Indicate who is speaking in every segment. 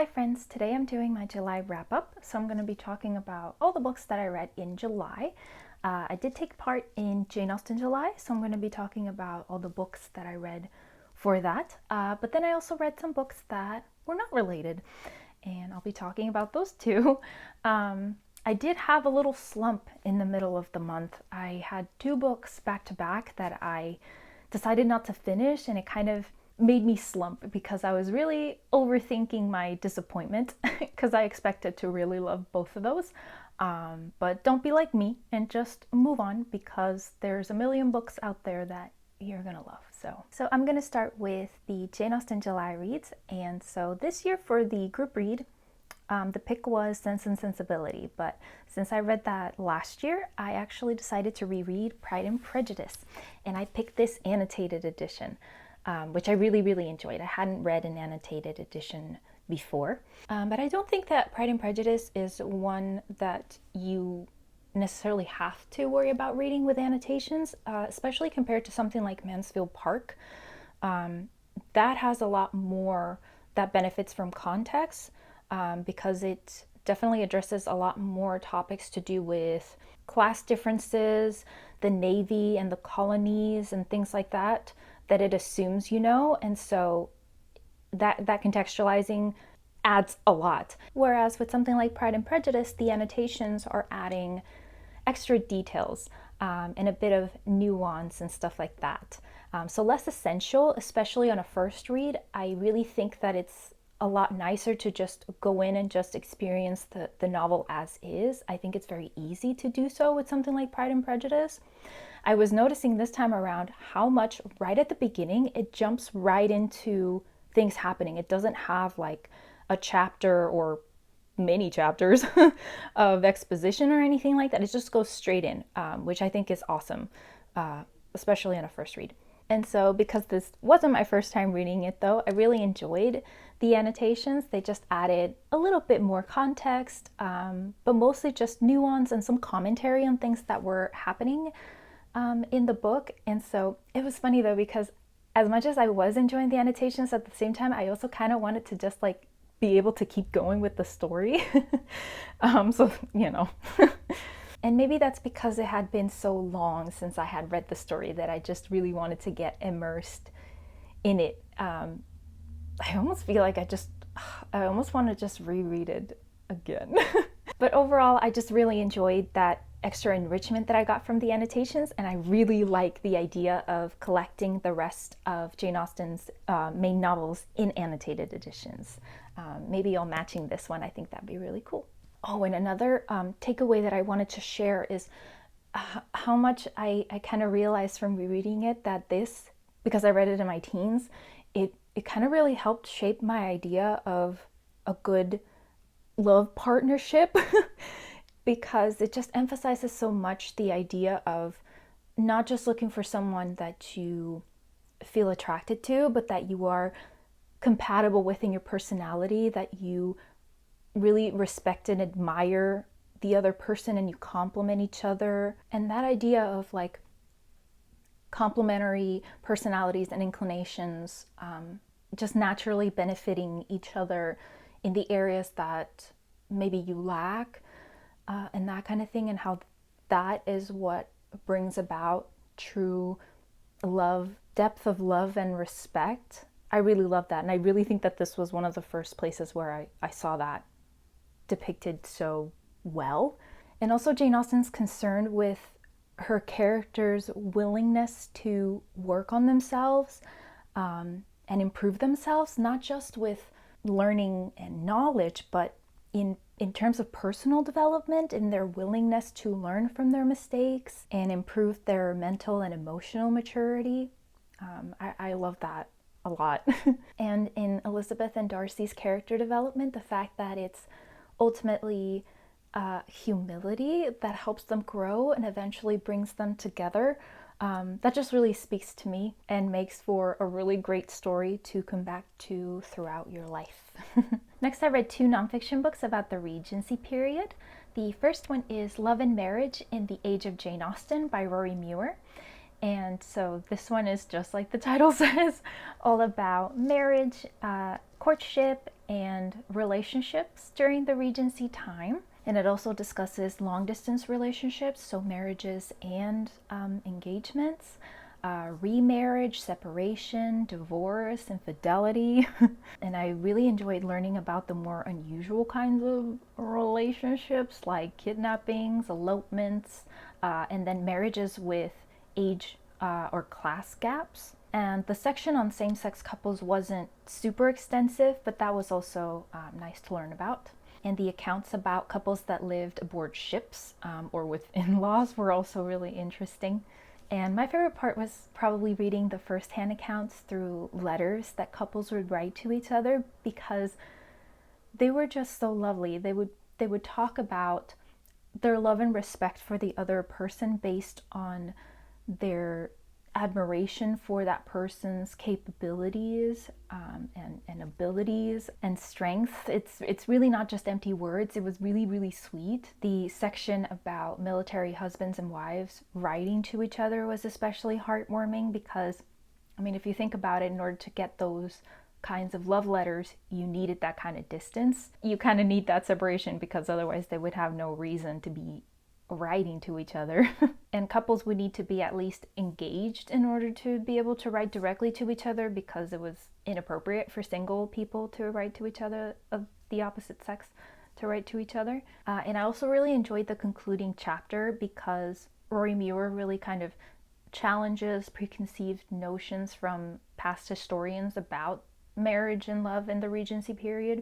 Speaker 1: Hi friends, today I'm doing my July wrap-up, so I'm going to be talking about all the books that I read in July. I did take part in Jane Austen July, so I'm going to be talking about all the books that I read for that. But then I also read some books that were not related, and I'll be talking about those too. I did have a little slump in the middle of the month. I had two books back to back that I decided not to finish, and it kind of made me slump because I was really overthinking my disappointment because I expected to really love both of those. But don't be like me and just move on because there's a million books out there that you're gonna love. So I'm gonna start with the Jane Austen July reads. And so this year for the group read, the pick was Sense and Sensibility, but since I read that last year, I actually decided to reread Pride and Prejudice, and I picked this annotated edition. Which I really enjoyed. I hadn't read an annotated edition before, but I don't think that Pride and Prejudice is one that you necessarily have to worry about reading with annotations, especially compared to something like Mansfield Park. That has a lot more that benefits from context because it definitely addresses a lot more topics to do with class differences, the Navy and the colonies and things like that it assumes you know, and so that contextualizing adds a lot. Whereas with something like Pride and Prejudice, the annotations are adding extra details and a bit of nuance and stuff like that. So less essential, especially on a first read. I really think that it's a lot nicer to just go in and just experience the novel as is. I think it's very easy to do so with something like Pride and Prejudice. I was noticing this time around how much right at the beginning it jumps right into things happening. It doesn't have like a chapter or many chapters of exposition or anything like that. It just goes straight in, which I think is awesome, especially on a first read. And so because this wasn't my first time reading it though, I really enjoyed the annotations. They just added a little bit more context, but mostly just nuance and some commentary on things that were happening in the book. And so it was funny though, because as much as I was enjoying the annotations, at the same time I also kind of wanted to just like be able to keep going with the story. So you know. And maybe that's because it had been so long since I had read the story that I just really wanted to get immersed in it. I almost feel like I almost want to just reread it again. But overall, I just really enjoyed that extra enrichment that I got from the annotations, and I really like the idea of collecting the rest of Jane Austen's main novels in annotated editions. Maybe I'll matching this one. I think that'd be really cool. Oh, and another takeaway that I wanted to share is how much I kind of realized from rereading it that this, because I read it in my teens, it kind of really helped shape my idea of a good love partnership because it just emphasizes so much the idea of not just looking for someone that you feel attracted to, but that you are compatible with in your personality, that you really respect and admire the other person and you complement each other. And that idea of like complementary personalities and inclinations just naturally benefiting each other in the areas that maybe you lack and that kind of thing, and how that is what brings about true love, depth of love and respect. I really love that, and I really think that this was one of the first places where I saw that depicted so well. And also Jane Austen's concern with her characters' willingness to work on themselves and improve themselves, not just with learning and knowledge, but in terms of personal development and their willingness to learn from their mistakes and improve their mental and emotional maturity. I love that a lot. And in Elizabeth and Darcy's character development, the fact that it's ultimately humility that helps them grow and eventually brings them together, that just really speaks to me and makes for a really great story to come back to throughout your life. Next, I read two nonfiction books about the Regency period. The first one is Love and Marriage in the Age of Jane Austen by Rory Muir. And so this one is just like the title says, all about marriage, courtship, and relationships during the Regency time. And it also discusses long distance relationships, so marriages and engagements, remarriage, separation, divorce, infidelity. And I really enjoyed learning about the more unusual kinds of relationships like kidnappings, elopements, and then marriages with age or class gaps. And the section on same sex couples wasn't super extensive, but that was also nice to learn about. And the accounts about couples that lived aboard ships or with in laws were also really interesting. And my favorite part was probably reading the first-hand accounts through letters that couples would write to each other, because they were just so lovely. They would talk about their love and respect for the other person based on their admiration for that person's capabilities and abilities and strengths. It's really not just empty words. It was really, really sweet. The section about military husbands and wives writing to each other was especially heartwarming, because, I mean, if you think about it, in order to get those kinds of love letters, you needed that kind of distance. You kind of need that separation, because otherwise they would have no reason to be writing to each other. And couples would need to be at least engaged in order to be able to write directly to each other, because it was inappropriate for single people to write to each other of the opposite sex to write to each other. And I also really enjoyed the concluding chapter, because Rory Muir really kind of challenges preconceived notions from past historians about marriage and love in the Regency period.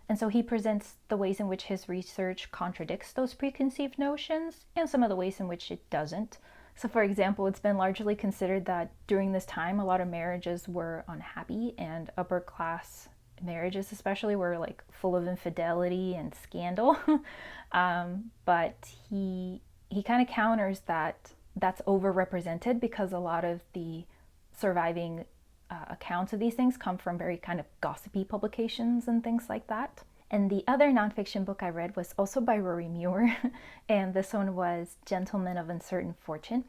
Speaker 1: And so he presents the ways in which his research contradicts those preconceived notions and some of the ways in which it doesn't. So for example, it's been largely considered that during this time, a lot of marriages were unhappy, and upper class marriages especially were like full of infidelity and scandal. But he kind of counters that that's overrepresented, because a lot of the surviving accounts of these things come from very kind of gossipy publications and things like that. And the other nonfiction book I read was also by Rory Muir, and this one was Gentlemen of Uncertain Fortune,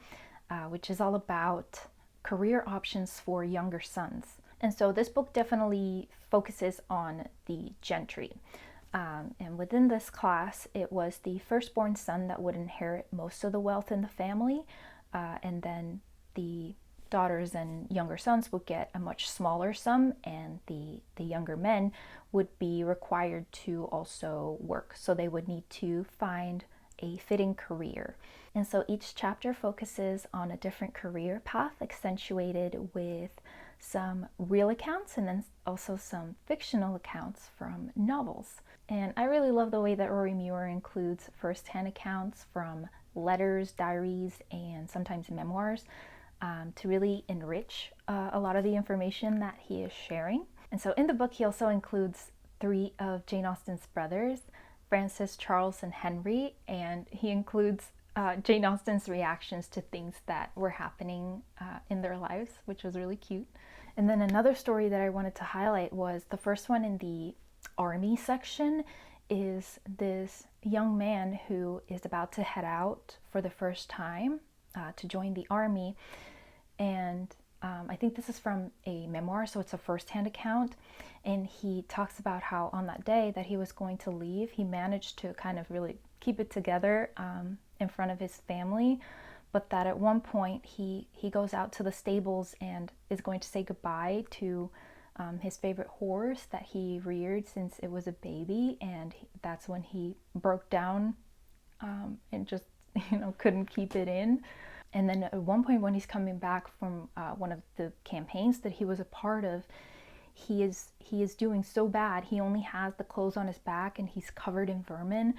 Speaker 1: which is all about career options for younger sons. And so this book definitely focuses on the gentry. And within this class, it was the firstborn son that would inherit most of the wealth in the family, and then the daughters and younger sons would get a much smaller sum, and the younger men would be required to also work. So they would need to find a fitting career. And so each chapter focuses on a different career path, accentuated with some real accounts and then also some fictional accounts from novels. And I really love the way that Rory Muir includes first-hand accounts from letters, diaries, and sometimes memoirs, to really enrich a lot of the information that he is sharing. And so in the book, he also includes 3 of Jane Austen's brothers, Francis, Charles, and Henry, and he includes Jane Austen's reactions to things that were happening in their lives, which was really cute. And then another story that I wanted to highlight was the first one in the army section. Is this young man who is about to head out for the first time to join the army. And I think this is from a memoir, so it's a first-hand account. And he talks about how on that day that he was going to leave, he managed to kind of really keep it together in front of his family. But that at one point he goes out to the stables and is going to say goodbye to his favorite horse that he reared since it was a baby. And that's when he broke down and just, couldn't keep it in. And then at one point when he's coming back from one of the campaigns that he was a part of, he is doing so bad. He only has the clothes on his back and he's covered in vermin,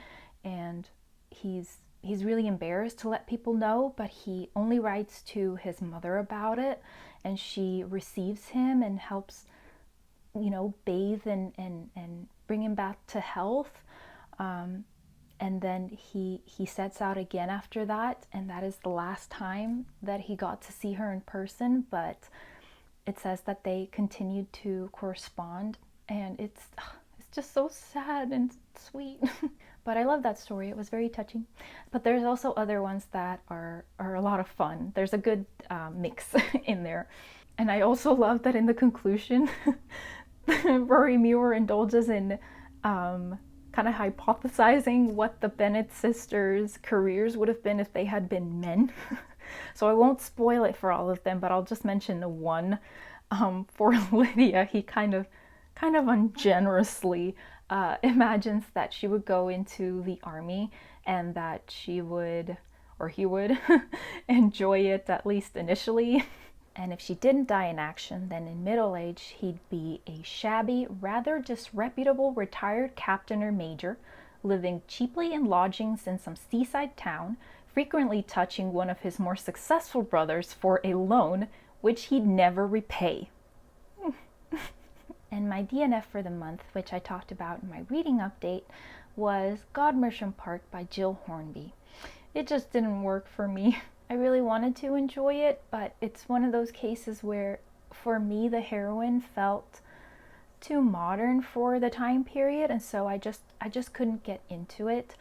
Speaker 1: and he's really embarrassed to let people know, but he only writes to his mother about it, and she receives him and helps, bathe and bring him back to health. And then he sets out again after that, and that is the last time that he got to see her in person. But it says that they continued to correspond, and it's just so sad and sweet. But I love that story. It was very touching. But there's also other ones that are a lot of fun. There's a good mix in there. And I also love that in the conclusion, Rory Muir indulges in kind of hypothesizing what the Bennett sisters' careers would have been if they had been men. So I won't spoil it for all of them, but I'll just mention the one. For Lydia, he kind of ungenerously imagines that she would go into the army and that she would, or he would, enjoy it at least initially. And if she didn't die in action, then in middle age, he'd be a shabby, rather disreputable retired captain or major, living cheaply in lodgings in some seaside town, frequently touching one of his more successful brothers for a loan which he'd never repay. And my DNF for the month, which I talked about in my reading update, was Godmersham Park by Gill Hornby. It just didn't work for me. I really wanted to enjoy it, but it's one of those cases where, for me, the heroine felt too modern for the time period, and so I just couldn't get into it.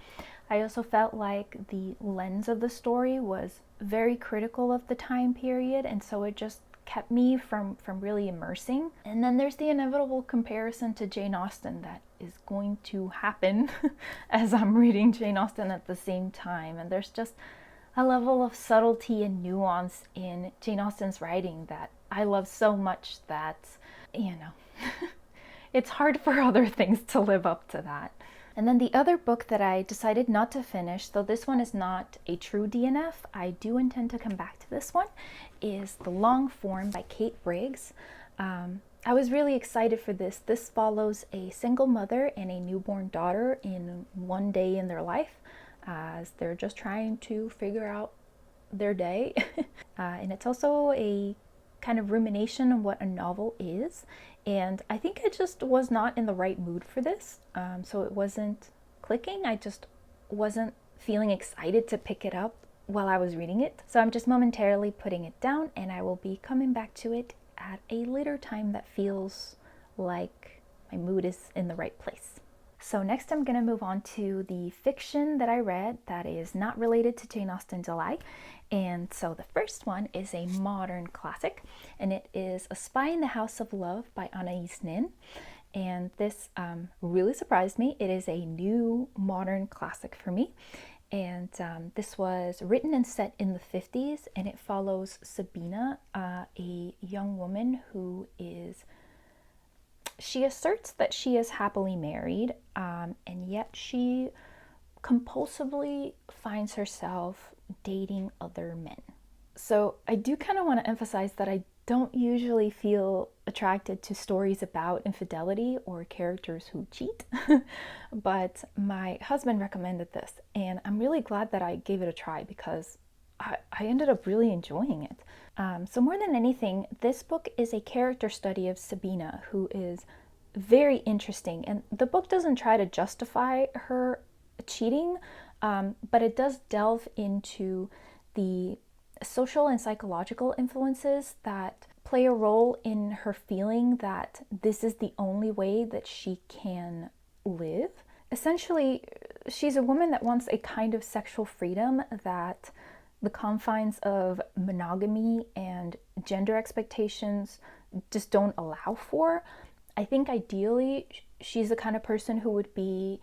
Speaker 1: I also felt like the lens of the story was very critical of the time period, and so it just kept me from really immersing. And then there's the inevitable comparison to Jane Austen that is going to happen as I'm reading Jane Austen at the same time. And there's just a level of subtlety and nuance in Jane Austen's writing that I love so much that, it's hard for other things to live up to that. And then the other book that I decided not to finish, though this one is not a true DNF, I do intend to come back to this one, is The Long Form by Kate Briggs. I was really excited for this. This follows a single mother and a newborn daughter in one day in their life as they're just trying to figure out their day. And it's also a kind of rumination on what a novel is. And I think I just was not in the right mood for this. So it wasn't clicking. I just wasn't feeling excited to pick it up while I was reading it. So I'm just momentarily putting it down, and I will be coming back to it at a later time that feels like my mood is in the right place. So next I'm going to move on to the fiction that I read that is not related to Jane Austen July. And so the first one is a modern classic, and it is A Spy in the House of Love by Anais. And this really surprised me. It is a new modern classic for me. And this was written and set in the 50s, and it follows Sabina, a young woman who she asserts that she is happily married, and yet she compulsively finds herself dating other men. So I do kind of want to emphasize that I don't usually feel attracted to stories about infidelity or characters who cheat, but my husband recommended this, and I'm really glad that I gave it a try because I ended up really enjoying it. So more than anything, this book is a character study of Sabina, who is very interesting, and the book doesn't try to justify her cheating, but it does delve into the social and psychological influences that play a role in her feeling that this is the only way that she can live. Essentially, she's a woman that wants a kind of sexual freedom that the confines of monogamy and gender expectations just don't allow for. I think ideally she's the kind of person who would be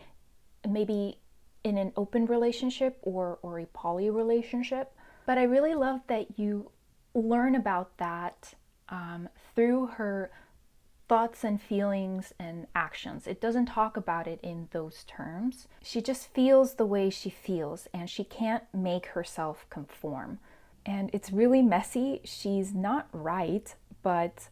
Speaker 1: maybe in an open relationship or a poly relationship. But I really love that you learn about that through her thoughts and feelings and actions. It doesn't talk about it in those terms. She just feels the way she feels, and she can't make herself conform. And it's really messy. She's not right, but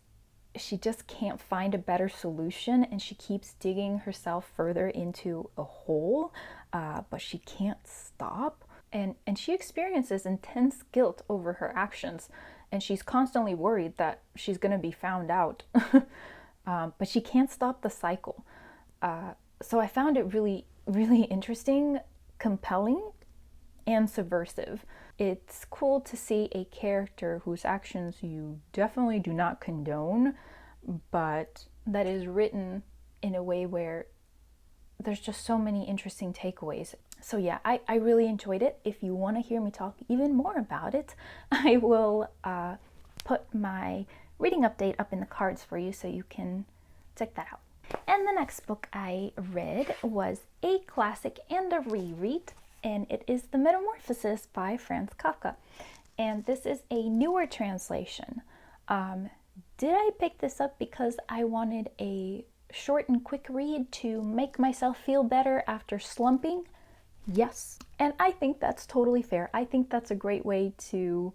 Speaker 1: she just can't find a better solution, and she keeps digging herself further into a hole, but she can't stop. And she experiences intense guilt over her actions, and she's constantly worried that she's going to be found out. But she can't stop the cycle. So I found it really, really interesting, compelling, and subversive. It's cool to see a character whose actions you definitely do not condone, but that is written in a way where there's just so many interesting takeaways. So yeah, I really enjoyed it. If you want to hear me talk even more about it, I will put my reading update up in the cards for you so you can check that out. And the next book I read was a classic and a reread, and it is The Metamorphosis by Franz Kafka. And this is a newer translation. Did I pick this up because I wanted a short and quick read to make myself feel better after slumping? Yes. And I think that's totally fair. I think that's a great way to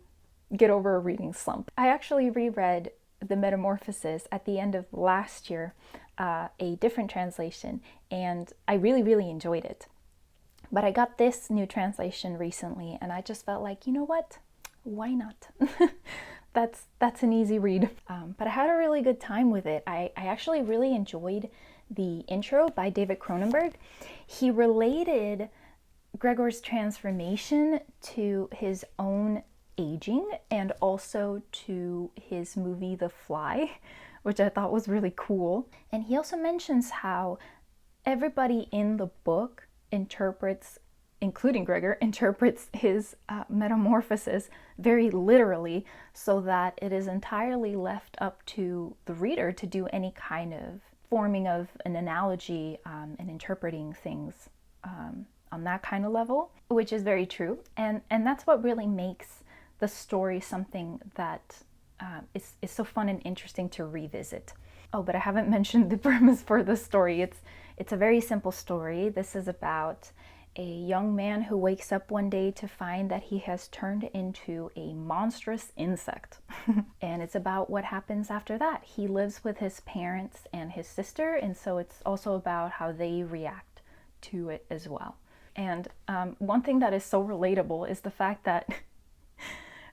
Speaker 1: get over a reading slump. I actually reread The Metamorphosis at the end of last year, a different translation, and I really, really enjoyed it. But I got this new translation recently, and I just felt like, you know what? Why not? That's an easy read. But I had a really good time with it. I actually really enjoyed the intro by David Cronenberg. He related Gregor's transformation to his own aging and also to his movie The Fly, which I thought was really cool. And he also mentions how everybody in the book interprets, including Gregor, interprets his metamorphosis very literally, so that it is entirely left up to the reader to do any kind of forming of an analogy and interpreting things on that kind of level, which is very true. And that's what really makes the story something that is so fun and interesting to revisit. Oh, but I haven't mentioned the premise for the story. It's a very simple story. This is about a young man who wakes up one day to find that he has turned into a monstrous insect. And it's about what happens after that. He lives with his parents and his sister, and so it's also about how they react to it as well. And one thing that is so relatable is the fact that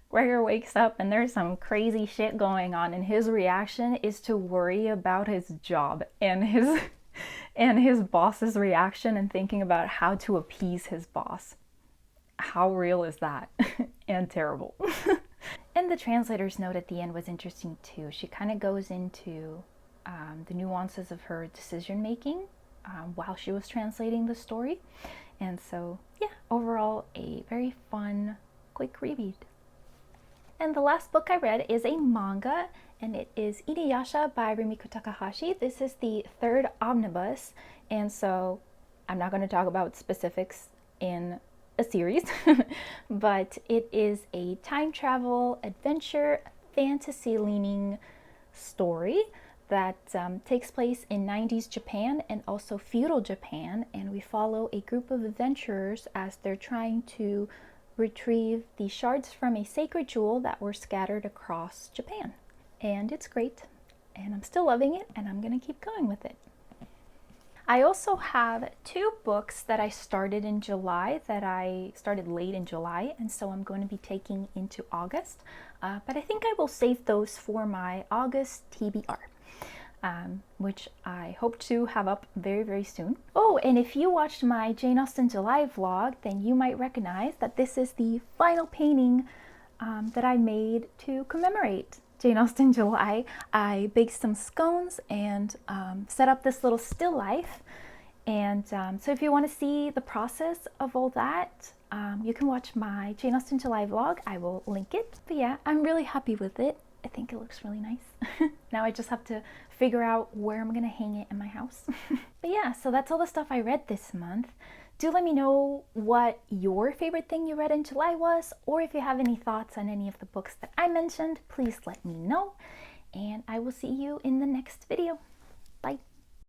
Speaker 1: Gregor wakes up and there's some crazy shit going on, and his reaction is to worry about his job and his boss's reaction and thinking about how to appease his boss. How real is that? And terrible. And the translator's note at the end was interesting too. She kind of goes into the nuances of her decision making while she was translating the story. And so, yeah, overall a very fun, quick reread. And the last book I read is a manga, and it is Inuyasha by Rumiko Takahashi. This is the third omnibus, and so I'm not going to talk about specifics in a series, but it is a time travel, adventure, fantasy-leaning story that takes place in 90s Japan and also feudal Japan, and we follow a group of adventurers as they're trying to retrieve the shards from a sacred jewel that were scattered across Japan. And it's great, and I'm still loving it, and I'm gonna keep going with it. I also have 2 books that I started in July, that I started late in July, and so I'm going to be taking into August, but I think I will save those for my August TBR. Which I hope to have up very, very soon. Oh, and if you watched my Jane Austen July vlog, then you might recognize that this is the final painting that I made to commemorate Jane Austen July. I baked some scones and set up this little still life. And so if you want to see the process of all that, you can watch my Jane Austen July vlog. I will link it. But yeah, I'm really happy with it. I think it looks really nice. Now I just have to figure out where I'm gonna hang it in my house. But yeah, so that's all the stuff I read this month. Do let me know what your favorite thing you read in July was, or if you have any thoughts on any of the books that I mentioned, please let me know. And I will see you in the next video. Bye.